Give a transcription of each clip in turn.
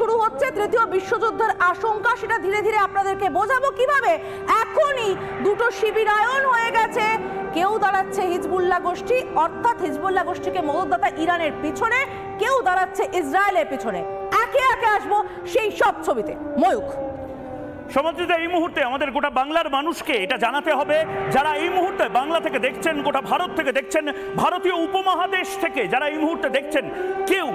শুরু হচ্ছে তৃতীয় বিশ্বযুদ্ধের আশঙ্কা, সেটা ধীরে ধীরে আপনাদেরকে বোঝাবো কিভাবে এখনই দুটো শিবিরায়ন হয়ে গেছে। কেউ দাঁড়াচ্ছে হিজবুল্লাহ গোষ্ঠী, অর্থাৎ হিজবুল্লাহ গোষ্ঠীকে মদতদাতা ইরানের পিছনে, কেউ দাঁড়াচ্ছে ইসরায়েলের পিছনে। একে একে আসবো সেই সব ছবিতে। ময়ূখ, সমাজে এই মুহূর্তে আমাদের গোটা বাংলার মানুষকে এটা জানাতে হবে, যারা এই মুহূর্তে বাংলা থেকে দেখছেন, গোটা ভারত থেকে দেখছেন, ভারতীয় উপমহাদেশ থেকে যারা এই মুহূর্তে দেখছেন, কেউ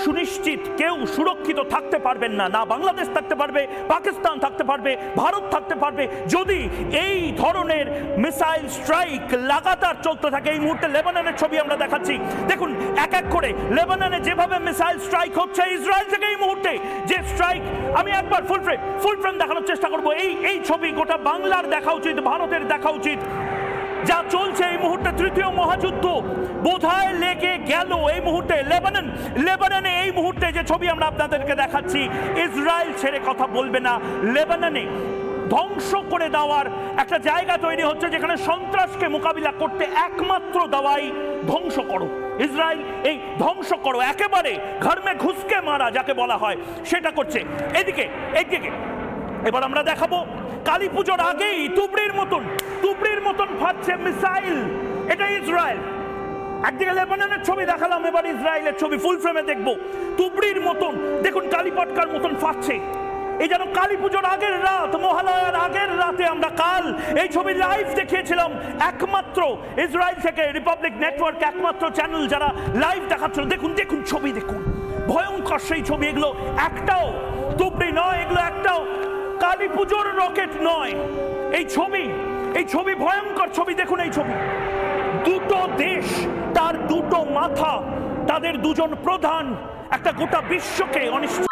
সুনিশ্চিত, কেউ সুরক্ষিত থাকতে পারবেন না। না বাংলাদেশ থাকতে পারবে, পাকিস্তান থাকতে পারবে, ভারত থাকতে পারবে যদি এই ধরনের মিসাইল স্ট্রাইক লাগাতার চলতে থাকে। এই মুহূর্তে লেবাননের ছবি আমরা দেখাচ্ছি, দেখুন এক এক করে লেবাননে যেভাবে মিসাইল স্ট্রাইক হচ্ছে, ইসরায়েল থেকে এই মুহূর্তে যে স্ট্রাইক, আমি একবার ফুল ফ্রেম দেখানোর চেষ্টা করবো। এই ছবি গোটা বাংলার দেখা উচিত, ভারতের দেখা উচিত। যা চলছে এই মুহূর্তে, তৃতীয় মহাযুদ্ধ বোধহয় লেগে গেল এই মুহূর্তে। লেবাননে এই মুহূর্তে যে ছবি আমরা আপনাদেরকে দেখাচ্ছি, ইসরায়েল ছেড়ে কথা বলবে না। লেবাননে ধ্বংস করে দেওয়ার একটা জায়গা তৈরি হচ্ছে, যেখানে সন্ত্রাসকে মোকাবিলা করতে একমাত্র দাওয়াই ধ্বংস করো। ইসরায়েল এই ধ্বংস করো, একেবারে ঘর মে ঘুসকে মারা যাকে বলা হয়, সেটা করছে। এদিকে এবার আমরা দেখাবো কালী পুজোর আগেই তুবড়ির মতন ফাটছে মিসাইল। এটা ইসরায়েল। একদিকে লেবাননের ছবি দেখালাম, এবার ইসরায়েলের ছবি ফুল ফ্রেমে দেখবো। তুবড়ির মতন দেখুন, কালী পটকার মতন ফাটছে। এই যেন কালী পুজোর আগের রাত, মহালয়ার আগের রাতে আমরা কাল এই ছবি লাইভ দেখিয়েছিলাম। একমাত্র ইসরায়েল থেকে রিপাবলিক নেটওয়ার্ক, একমাত্র চ্যানেল যারা লাইভ দেখাচ্ছিল। দেখুন ছবি, দেখুন ভয়ঙ্কর সেই ছবি। এগুলো একটাও তুবড়ি নয়, এগুলো একটাও কালী পুজোর রকেট নয়। এই ছবি ভয়ঙ্কর ছবি। দেখুন এই ছবি, দুটো দেশ, তার দুটো মাথা, তাদের দুজন প্রধান একটা গোটা বিশ্বকে অনিশ্চিত